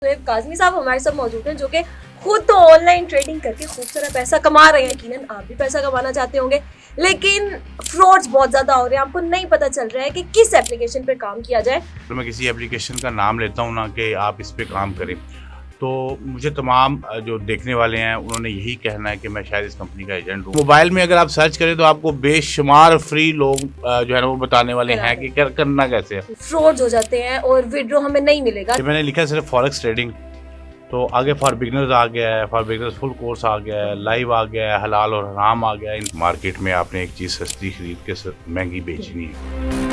ज़ोएब काज़मी साहब हमारे साथ मौजूद हैं, जो कि खुद तो ऑनलाइन ट्रेडिंग करके खूब सारा पैसा कमा रहे हैं। यकीनन आप भी पैसा कमाना चाहते होंगे, लेकिन फ्रॉड्स बहुत ज़्यादा हो रहे हैं। आपको नहीं पता चल रहा है कि किस एप्लीकेशन पे काम किया जाए। तो मैं किसी एप्लीकेशन का नाम लेता हूँ ना कि आप इस पे काम करें, तो मुझे तमाम जो देखने वाले हैं उन्होंने यही कहना है कि मैं शायद इस कंपनी का एजेंट हूँ। मोबाइल में अगर आप सर्च करें तो आपको बेशुमार फ्री लोग जो है ना वो बताने वाले हैं कि करना कैसे है। फ्रॉड्स हो जाते हैं और विड्रॉ हमें नहीं मिलेगा। कि मैंने लिखा है सिर्फ फॉरेक्स ट्रेडिंग, तो आगे फॉर बिगनर्स आ गया है, फॉर बिगनर्स फुल कोर्स आ गया है, लाइव आ गया है, हलाल और हराम आ गया है। मार्केट में आपने एक चीज़ सस्ती खरीद के महंगी बेचनी है।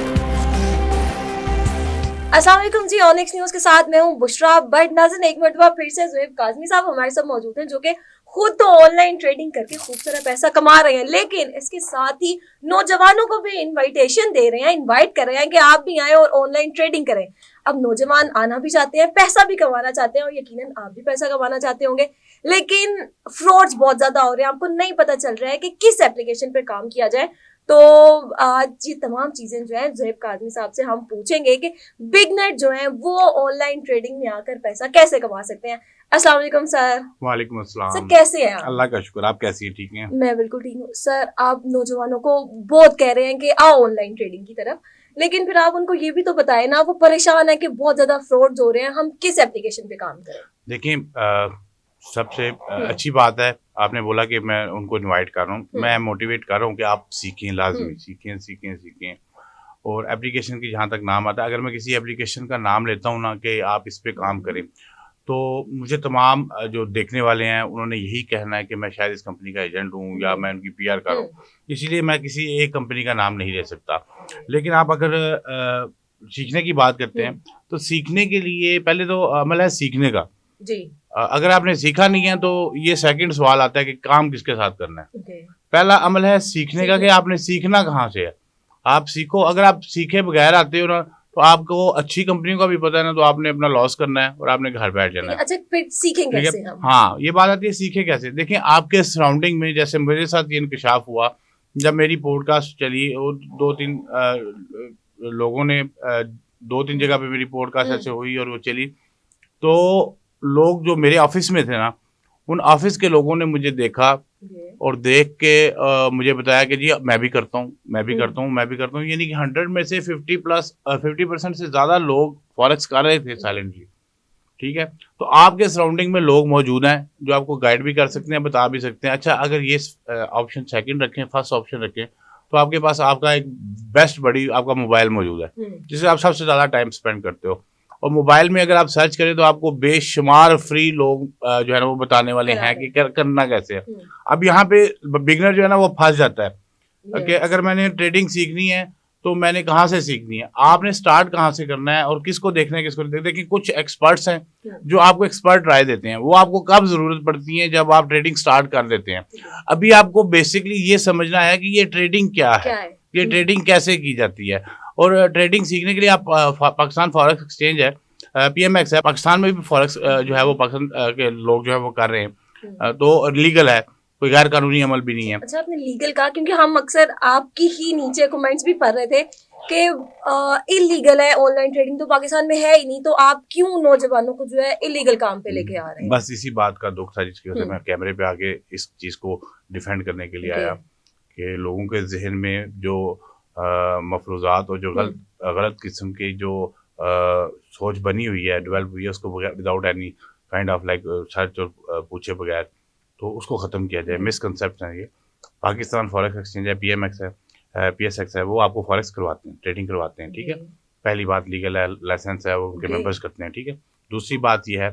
अस्सलाम वालेकुम जी, ऑनिक्स न्यूज़ के साथ मैं हूं बुशरा। बट नाज़रीन, एक मरतबा फिर से ज़ोएब काज़मी साहब हमारे साथ मौजूद हैं, जो कि खुद तो ऑनलाइन ट्रेडिंग करके खूब सारा पैसा कमा रहे हैं, लेकिन इसके साथ ही नौजवानों को भी इनविटेशन दे रहे हैं, इनवाइट कर रहे हैं कि आप भी आए और ऑनलाइन ट्रेडिंग करें। अब नौजवान आना भी चाहते हैं, पैसा भी कमाना चाहते हैं, और यकीनन आप भी पैसा कमाना चाहते होंगे, लेकिन फ्रॉड्स बहुत ज्यादा हो रहे हैं। आपको नहीं पता चल रहा है कि किस एप्लीकेशन पे काम किया जाए। तो आज ये तमाम चीजें जो है ज़ोएब काज़मी साहब से हम पूछेंगे कि बिगनर जो है वो ऑनलाइन ट्रेडिंग में आकर पैसा कैसे कमा सकते हैं। अस्सलाम वालेकुम सर। वालेकुम अस्सलाम। सर कैसे हैं आप? अल्लाह का शुक्र, आप कैसी हैं? ठीक हैं? मैं बिल्कुल ठीक हूँ सर। आप नौजवानों को बहुत कह रहे हैं कि आओ ऑनलाइन ट्रेडिंग की तरफ, लेकिन फिर आप उनको ये भी तो बताएं ना, वो परेशान है कि बहुत ज्यादा फ्रॉड्स हो रहे हैं, हम किस एप्लीकेशन पे काम करें। देखिए, सबसे अच्छी बात है आपने बोला कि मैं उनको इनवाइट कर रहा हूँ, मैं मोटिवेट कर रहा हूँ कि आप सीखें, लाजमी सीखें सीखें सीखें। और एप्लीकेशन की जहाँ तक नाम आता है, अगर मैं किसी एप्लीकेशन का नाम लेता हूँ ना कि आप इस पे काम करें, तो मुझे तमाम जो देखने वाले हैं उन्होंने यही कहना है कि मैं शायद इस कंपनी का एजेंट हूँ या मैं उनकी पीआर कर रहा हूँ। इसीलिए मैं किसी एक कंपनी का नाम नहीं ले सकता। लेकिन आप अगर सीखने की बात करते हैं, तो सीखने के लिए पहले तो अमल है सीखने का जी। अगर आपने सीखा नहीं है तो ये सेकंड सवाल आता है कि काम किसके साथ करना है। Okay. पहला अमल है सीखने का कि आपने सीखना कहाँ से है। आप सीखो, अगर आप सीखे बगैर आते हो ना तो आपको अच्छी कंपनियों का भी पता है ना, तो आपने अपना लॉस करना है और आपने घर बैठ जाना है। अच्छा, फिर सीखें कैसे हम? हाँ, ये बात आती है सीखे कैसे। देखिए आपके सराउंडिंग में, जैसे मेरे साथ ये इंकशाफ हुआ जब मेरी पॉडकास्ट चली और दो तीन लोगों ने दो तीन जगह पे मेरी पॉडकास्ट ऐसे हुई और वो चली, तो लोग जो मेरे ऑफिस में थे ना, उन ऑफिस के लोगों ने मुझे देखा और देख के मुझे बताया कि जी मैं भी करता हूँ, मैं भी करता हूँ, मैं भी करता हूँ। यानी कि 100 में से 50% से ज़्यादा लोग फॉरेक्स कर रहे थे साइलेंटली। ठीक है, तो आपके सराउंडिंग में लोग मौजूद हैं जो आपको गाइड भी कर सकते हैं, बता भी सकते हैं। अच्छा, अगर ये ऑप्शन सेकंड रखें, फर्स्ट ऑप्शन रखें, तो आपके पास आपका एक बेस्ट बड़ी आपका मोबाइल मौजूद है जिससे आप सबसे ज़्यादा टाइम स्पेंड करते हो। और मोबाइल में अगर आप सर्च करें तो आपको बेशुमार फ्री लोग जो है ना वो बताने वाले हैं कि करना कैसे है। अब यहाँ पे बिगनर जो है ना वो फंस जाता है कि अगर मैंने ट्रेडिंग सीखनी है तो मैंने कहाँ से सीखनी है, आपने स्टार्ट कहाँ से करना है और किसको देखना है, किसको देखना है। देखिए कुछ एक्सपर्ट्स हैं जो आपको एक्सपर्ट राय देते हैं, वो आपको कब जरूरत पड़ती है, जब आप ट्रेडिंग स्टार्ट कर देते हैं। अभी आपको बेसिकली ये समझना है कि ये ट्रेडिंग क्या है, ये ट्रेडिंग कैसे की जाती है। और ट्रेडिंग सीखने के लिए आप पाकिस्तान फॉरेक्स एक्सचेंज है, पीएमएक्स है, पाकिस्तान में भी फॉरेक्स जो है वो पाकिस्तान के लोग जो है वो कर रहे हैं, तो लीगल है, कोई गैर कानूनी अमल भी नहीं है। अच्छा, आपने लीगल कहा, क्योंकि हम अक्सर आपकी ही नीचे कमेंट्स भी पढ़ रहे थे कि इलीगल है ऑनलाइन ट्रेडिंग, तो पाकिस्तान में है ही नहीं, तो आप क्यों नौजवानों को जो है इलीगल काम पे लेके आ रहे हैं? बस इसी बात का दुख था जिसकी वजह से मैं कैमरे पे आके इस चीज को डिफेंड करने के लिए आया कि लोगों के जहन में जो मफरूजात और जो गलत किस्म की जो सोच बनी हुई है, डेवलप हुई है, उसको without any kind of like search और पूछे बगैर तो उसको ख़त्म किया जाए। मिसकंसेप्ट है ये। पाकिस्तान फॉरेक्स एक्सचेंज है, पीएमएक्स है, पीएसएक्स है, वो आपको फॉरेक्स करवाते हैं, ट्रेडिंग करवाते हैं। ठीक है, पहली बात लीगल है, लाइसेंस है, वो उनके मेंबर्स करते हैं। ठीक है, दूसरी बात ये है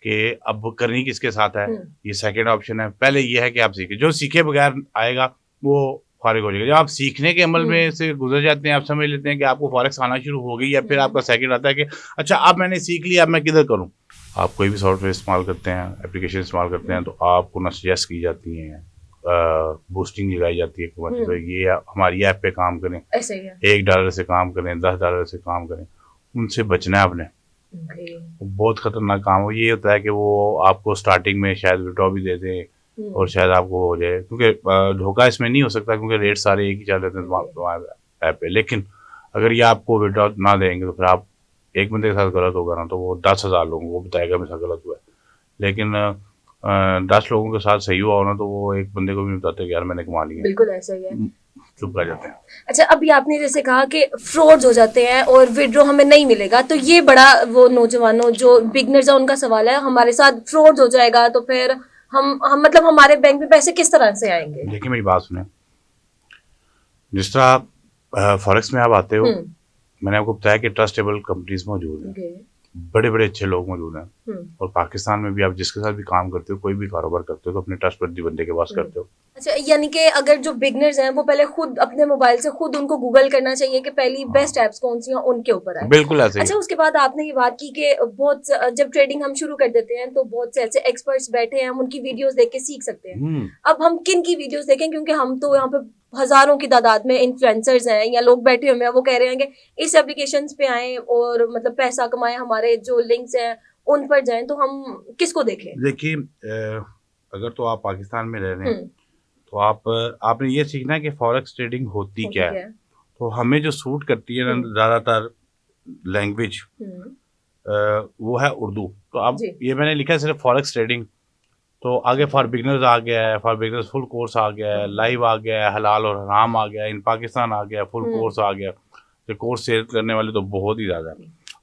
कि अब करनी किसके साथ है, ये सेकेंड ऑप्शन है। पहले ये है कि आप सीखें, जो सीखे बगैर आएगा वो फारिग हो जाएगा। जब आप सीखने के अमल में से गुजर जाते हैं, आप समझ लेते हैं कि आपको फॉरेक्स आना शुरू हो गई, या फिर आपका सेकंड आता है कि अच्छा अब मैंने सीख लिया, अब मैं किधर करूं। आप कोई भी सॉफ्टवेयर इस्तेमाल करते हैं, एप्लीकेशन इस्तेमाल करते हैं, तो आपको ना सजेस्ट की जाती हैं, बूस्टिंग लगाई जाती है कि मतलब ये हमारी ऐप पे काम करें, $1 से काम करें, $10 से काम करें। उनसे बचना है आपने। बहुत खतरनाक काम हो ये होता है कि वो आपको स्टार्टिंग में शायद विड्रॉ भी दे दें और शायद आपको हो जाए, क्योंकि धोखा इसमें नहीं हो सकता क्योंकि रेट सारे एक ही चल रहे थे तुम्हारे ऐप पे। लेकिन अगर ये आपको विड्रॉ ना देंगे तो फिर आप एक बंदे के साथ गलत होगा ना तो वो 10,000 लोगों को बताएगा मेरे साथ गलत हुआ है, लेकिन 10 लोगों के साथ सही हुआ हो ना तो वो एक बंदे को भी नहीं बताते कि यार मैंने कमा लिया, बिल्कुल ऐसा ही है। चुप रह जाते हैं। अच्छा, अभी आपने जैसे कहा कि फ्रॉड्स हो जाते हैं और विड्रॉ हमें नहीं मिलेगा, तो ये बड़ा वो नौजवानों जो बिगनर्स है उनका सवाल है, हमारे साथ फ्रॉड्स हो जाएगा तो फिर हम मतलब हमारे बैंक में पैसे किस तरह से आएंगे? देखिए मेरी बात सुने, जिस तरह आप फॉरेक्स में आप आते हो, मैंने आपको बताया कि ट्रस्टेबल कंपनीज मौजूद हैं, ओके। बड़े बड़े अच्छे लोग मौजूद हैं, हम्म। और पाकिस्तान में भी आप जिसके साथ भी काम करते हो, कोई भी कारोबार करते हो तो अपने ट्रस्टवर्दी बंदे के पास करते हो। अच्छा, यानी कि अगर जो बिगनर्स हैं वो पहले खुद अपने मोबाइल से खुद उनको गूगल करना चाहिए कि पहली बेस्ट एप्स कौन सी हैं, उनके ऊपर आए। बिल्कुल ऐसे ही अच्छा, उसके बाद आपने ये बात की कि जब ट्रेडिंग हम शुरू कर देते हैं तो बहुत से ऐसे एक्सपर्ट्स बैठे हैं, हम उनकी वीडियोस देख के सीख सकते हैं। अब हम किन की वीडियोस देखें, क्योंकि हम तो यहाँ पे हजारों की तादाद में इन्फ्लुएंसर्स हैं या लोग बैठे हुए हैं, वो कह रहे हैं कि इस एप्लीकेशंस पे आए और मतलब पैसा कमाएं, हमारे जो लिंक्स हैं उन पर जाएं, तो हम किसको देखें? देखिए अगर तो आप पाकिस्तान में रह रहे हैं तो आपने ये सीखना है कि फॉरेक्स ट्रेडिंग होती क्या है। तो हमें जो सूट करती है ना ज़्यादातर लैंग्वेज वो है उर्दू। तो अब ये मैंने लिखा है सिर्फ फॉरेक्स ट्रेडिंग, तो आगे फॉर बिगनर्स आ गया है, फॉर बिगनर्स फुल कोर्स आ गया है, लाइव आ गया है, हलाल और हराम आ गया है, इन पाकिस्तान आ गया है, फुल कोर्स आ गया। तो कोर्स शेयर करने वाले तो बहुत ही ज़्यादा है।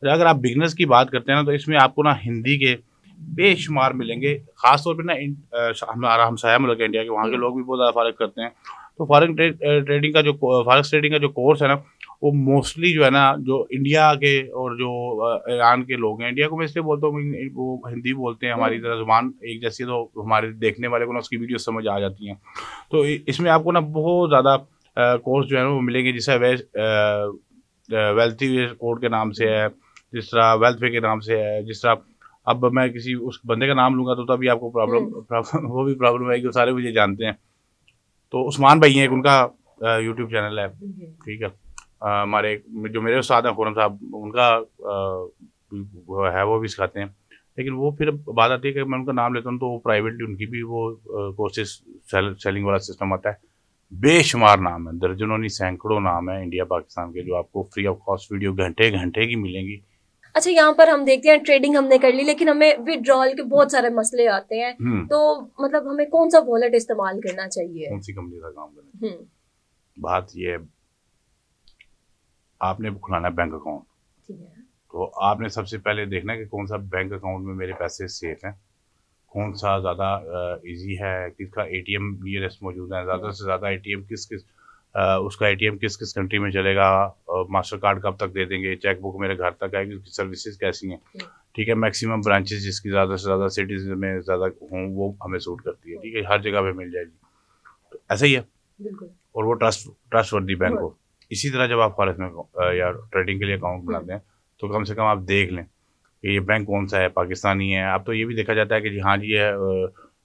और अगर आप बिगनर्स की बात करते हैं ना तो इसमें आपको ना हिंदी के बेशुमार मिलेंगे, खासतौर पे ना हमारा हमसाया मुल्क है इंडिया के, वहाँ के लोग भी बहुत ज़्यादा फॉरेक्स करते हैं। तो ट्रेडिंग का जो फॉरेक्स ट्रेडिंग का जो कोर्स है ना, वो मोस्टली जो है ना, जो इंडिया के और जो ईरान के लोग हैं, इंडिया को मैं इसलिए बोलता हूँ वो हिंदी बोलते हैं, हमारी तरह जुबान एक जैसी, तो हमारे देखने वाले को ना उसकी वीडियो समझ आ जाती हैं। तो इसमें आपको ना बहुत ज़्यादा कोर्स जो है ना वो मिलेंगे, जिससे वेल्थी कोड के नाम से है, जिस तरह वेल्थ वे के नाम से है, जिस तरह अब मैं किसी उस बंदे का नाम लूंगा तो तभी आपको प्रॉब्लम वो भी प्रॉब्लम आएगी, वो सारे मुझे जानते हैं। तो उस्मान भाई हैं, एक उनका यूट्यूब चैनल है, ठीक है। हमारे जो मेरे उस्ताद हैं खुरम साहब, उनका वो है, वो भी सिखाते हैं। लेकिन वो फिर बात आती है कि मैं उनका नाम लेता हूँ तो वो प्राइवेटली उनकी भी वो कोर्सेज सेलिंग वाला सिस्टम आता है। बेशुमार नाम है, दर्जनों नहीं सैकड़ों नाम है इंडिया पाकिस्तान के, जो आपको फ्री ऑफ कॉस्ट वीडियो घंटे घंटे की मिलेंगी। अच्छा, यहाँ पर हम देखते हैं ट्रेडिंग हमने कर ली, लेकिन हमें विड्रॉल के बहुत सारे मसले आते हैं, तो मतलब हमें कौन सा वॉलेट इस्तेमाल करना चाहिए? कौन सी कंपनी का काम करना? बात ये है, आपने खुलाना है बैंक अकाउंट, ठीक है। तो आपने सबसे पहले देखना है कि कौन सा बैंक अकाउंट में मेरे पैसे सेफ हैं, कौन सा ज़्यादा इजी है, किसका एटीएम नियरेस्ट मौजूद है, ज़्यादा से ज़्यादा एटीएम उसका एटीएम किस किस कंट्री में चलेगा, मास्टर कार्ड कब तक दे देंगे, चेक बुक मेरे घर तक आएगी, उसकी सर्विसेज कैसी हैं, ठीक है। मैक्सिमम ब्रांचेस जिसकी ज़्यादा से ज़्यादा सिटीज़ में ज़्यादा हों वो हमें सूट करती है, ठीक है, हर जगह पे मिल जाएगी। तो ऐसा ही है, और वो ट्रस्टवर्दी बैंक हो। इसी तरह जब आप फॉरेक्स में या ट्रेडिंग के लिए अकाउंट बनाते हैं तो कम से कम आप देख लें कि ये बैंक कौन सा है, पाकिस्तानी है। अब तो ये भी देखा जाता है कि जी हाँ जी ये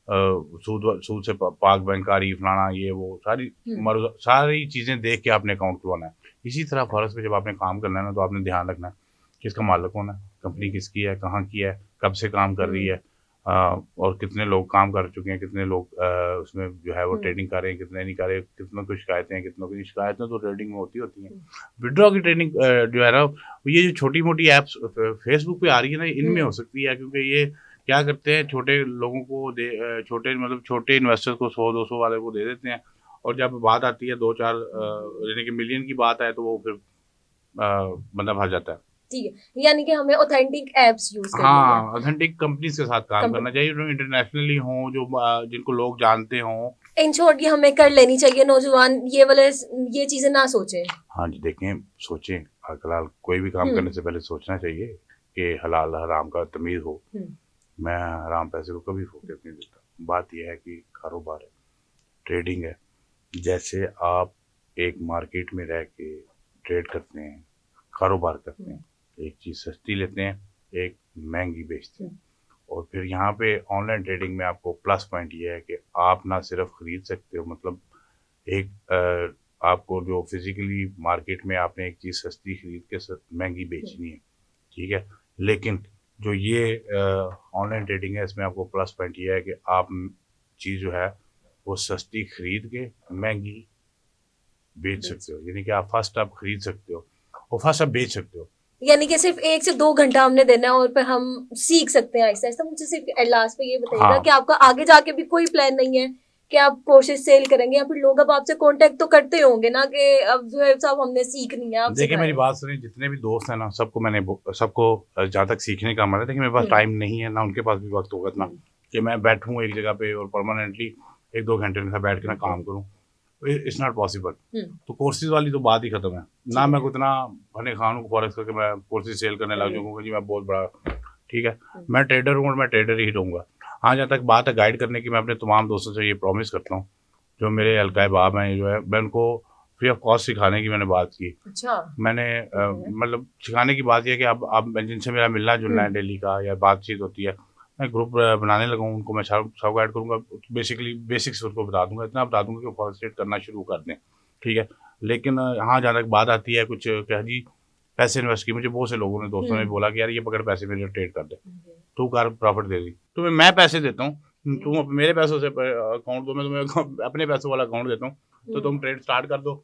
सूद से पाक बैंक आ रही, फलाना ये वो सारी चीज़ें देख के आपने अकाउंट खुलवाना है। इसी तरह फॉरेक्स में जब आपने काम करना है ना तो आपने ध्यान रखना है कि इसका मालिक कौन है, कंपनी किसकी है, कहाँ की है, कब से काम कर रही है, और कितने लोग काम कर चुके हैं, कितने लोग उसमें जो है वो ट्रेडिंग कर रहे हैं, कितने नहीं कर रहे, कितनों की शिकायतें हैं, कितनों की शिकायतें तो ट्रेडिंग में होती हैं। विड्रॉ की ट्रेडिंग जो है ना, ये जो छोटी मोटी ऐप्स फेसबुक पे आ रही है ना, इनमें हो सकती है, क्योंकि ये क्या करते हैं, छोटे लोगों को छोटे इन्वेस्टर को 100-200 वाले को दे देते हैं, और जब बात आती है 2-4 यानी कि मिलियन की बात है तो वो फिर बंदा भाग जाता है। ठीक है, यानी कि हमें ऑथेंटिक एप्स यूज करनी है। हाँ, ऑथेंटिक कंपनीज के साथ काम करना चाहिए, जो इंटरनेशनली हों, जो जिनको लोग जानते हों। इन शॉर्ट ये हमें कर लेनी चाहिए, नौजवान ये चीजें ना सोचें। हाँ जी, देखें, सोचें, हलाल कोई भी काम करने से पहले सोचना चाहिए कि हलाल हराम का तमीज़ हो। मैं हराम पैसे को कभी फोकस नहीं देता। बात यह है कि कारोबार है, ट्रेडिंग है, जैसे आप एक मार्केट में रह के ट्रेड करते हैं, कारोबार करते हैं, एक चीज़ सस्ती लेते हैं, एक महंगी बेचते हैं, और फिर यहाँ पे ऑनलाइन ट्रेडिंग में आपको प्लस पॉइंट ये है कि आप ना सिर्फ ख़रीद सकते हो, मतलब एक आपको जो फिज़िकली मार्केट में आपने एक चीज़ सस्ती खरीद के महंगी बेचनी है, ठीक है, लेकिन जो ये ऑनलाइन ट्रेडिंग है इसमें आपको प्लस पॉइंट ये है कि आप चीज़ जो है वो सस्ती खरीद के महंगी बेच सकते हो, यानी कि आप फर्स्ट आप खरीद सकते हो और फर्स्ट आप बेच सकते हो। यानी कि सिर्फ 1 से 2 घंटा हमने देना है और फिर हम सीख सकते हैं आहिस्ता आहिस्ता। मुझे सिर्फ लास्ट में ये बताइएगा हाँ कि आपका आगे जाके भी कोई प्लान नहीं है कि आप कोर्सेज सेल करेंगे, या फिर लोग अब आपसे कांटेक्ट तो करते होंगे ना कि अब जो है साहब हमने सीखनी है, आप देखिए मेरी सिखाएं। बात सुनिए, जितने भी दोस्त हैं ना सबको सबको जहाँ तक सीखने का मन है, देखिए मेरे पास हम्म, टाइम नहीं है ना, उनके पास भी वक्त होगा इतना हम्म, कि मैं बैठूँ एक जगह पे और परमानेंटली 1-2 घंटे उनके साथ बैठ के ना काम करूँ। It's not possible. हम्म, तो कोर्सेज वाली तो बात ही खत्म है ना। ठीक मैं है। को इतना फने खान हूँ फॉरेक्स करके मैं कोर्सेज सेल करने लग हम्म, जाऊँगा जी, मैं बहुत बड़ा, ठीक है। हम्म, मैं ट्रेडर हूँ और मैं ट्रेडर ही रहूँगा। हाँ, जहाँ तक बात है गाइड करने की, मैं अपने तमाम दोस्तों से ये प्रॉमिस करता हूँ, जो मेरे हल्का बाब हैं जो है, मैं उनको फ्री ऑफ कॉस्ट सिखाने की मैंने बात की। अच्छा। मैंने ठीक है। मतलब सिखाने की बात ये है कि अब जिनसे मेरा मिलना जुलना है हम्म, डेली का या बातचीत होती है, मैं ग्रुप बनाने लगा हूँ, उनको मैं सब सब गाइड करूँगा। बेसिकली बेसिक्स उनको बता दूंगा, इतना बता दूंगा कि वो फॉरेक्स ट्रेड करना शुरू कर दें, ठीक है। लेकिन हाँ, जहाँ तक बात आती है कुछ कह जी पैसे इन्वेस्ट की, मुझे बहुत से लोगों ने दोस्तों ने हम्म, बोला कि यार ये पकड़ पैसे मेरे ट्रेड कर दे, हम्म, तू कर प्रॉफिट दे दी। तुम्हें मैं पैसे देता हूँ, तुम मेरे पैसों से अकाउंट दो, मैं तुम्हें अपने पैसों वाला अकाउंट देता हूँ, तो हम्म, तुम ट्रेड स्टार्ट कर दो।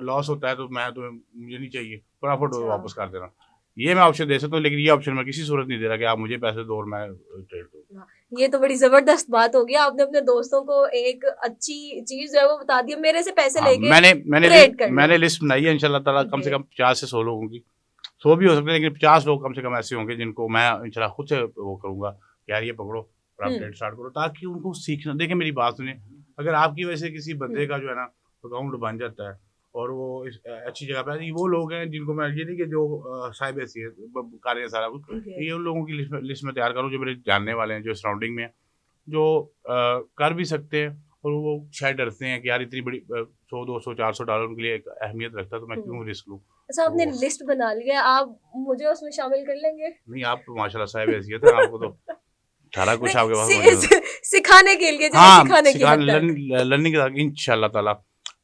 लॉस होता है तो मैं तुम्हें, मुझे नहीं चाहिए, प्रॉफिट अच्छा। वापस कर देना। ये मैं ऑप्शन दे सकता हूँ, लेकिन ये ऑप्शन मैं किसी सूरत नहीं दे रहा कि आप मुझे पैसे दो और मैं ट्रेड दूँ। हाँ, ये तो बड़ी जबरदस्त बात होगी, आपने अपने दोस्तों को एक अच्छी चीज जो है वो बता दी, मेरे से पैसे हाँ, लेके मैंने मैंने लि, ट्रेड कर लो। मैंने लिस्ट बनाई है इंशाल्लाह ताला, कम से ओके। कम 50 से 100 लोगों की। 100 भी हो सकते हैं, लेकिन 50 लोग कम से कम ऐसे होंगे जिनको मैं इंशाल्लाह खुद से वो करूँगा कि यार ये पकड़ो और आप हम्म, ट्रेड स्टार्ट करो, ताकि उनको सीखना। देखिए मेरी बात सुनिए, अगर आपकी वजह से किसी बंदे हम्म, का जो है ना अकाउंट बन जाता है और वो अच्छी जगह पे है, ये वो लोग हैं जिनको मैं, ये नहीं कि जो साहिब हैसियत कार्य है सारा कुछ, ओके। ये उन लोगों की लिस्ट में तैयार करूँ जो मेरे जानने वाले हैं, जो सराउंडिंग में हैं, जो कर भी सकते हैं, और वो शायद डरते हैं कि यार इतनी बड़ी 100 200 400 डॉलर उनके लिए एक अहमियत रखता है, तो मैं हम्म। क्यों रिस्क लूँ। अच्छा, तो आपने वो लिस्ट बना ली है, आप मुझे उसमें शामिल कर लेंगे? नहीं, आप तो माशाल्लाह साहिब हैसियत है, आपको तो सारा कुछ आपके पास नहीं, मौजूद है। सिखाने के लिए, चलिए हाँ, सिखाने की हद सिखाने तक। लर्निंग के साथ इंशाल्लाह ताला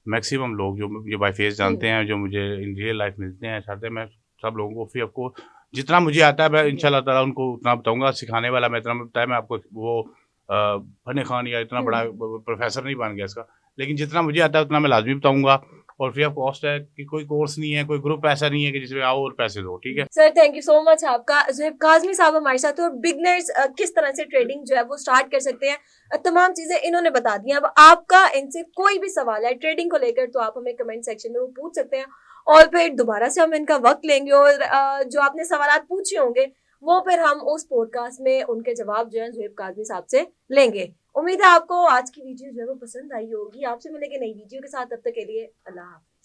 मैक्सिमम लोग जो बाय फेस हम्म, जानते हैं, जो मुझे इन रियल लाइफ मिलते हैं, चाहते हैं मैं सब लोगों को फ्री आपको जितना मुझे आता है मैं ठीक है। इंशाल्लाह ताला उनको उतना बताऊँगा। सिखाने वाला मैं इतना बताया, मैं आपको वो फन खान या इतना बड़ा हम्म, प्रोफेसर नहीं बन गया इसका, लेकिन जितना मुझे आता है उतना मैं लाज़मी बताऊँगा। और फ्री ऑफ कॉस्ट है कि कोई कोर्स नहीं है, कोई ग्रुप ऐसा नहीं है कि जिसमें आओ और पैसे दो, ठीक है? Sir thank you so much आपका। ज़ुहैब काज़मी साहब हमारे साथ थे और बिगनर्स किस तरह से ट्रेडिंग जो है वो स्टार्ट कर सकते हैं, तमाम चीज़ें इन्होंने बता दी हैं। अब आपका इनसे कोई भी सवाल है ट्रेडिंग को लेकर तो आप हमें कमेंट सेक्शन में वो पूछ सकते हैं, और फिर दोबारा से हम इनका वक्त लेंगे और जो आपने सवाल पूछे होंगे वो फिर हम उस पॉडकास्ट में उनके जवाब जो है ज़ुहैब काज़मी साहब से लेंगे। उम्मीद है आपको आज की वीडियो जो है वो पसंद आई होगी। आपसे मिलेंगे नई वीडियो के साथ, तब तक के लिए अल्लाह हाफ़िज़।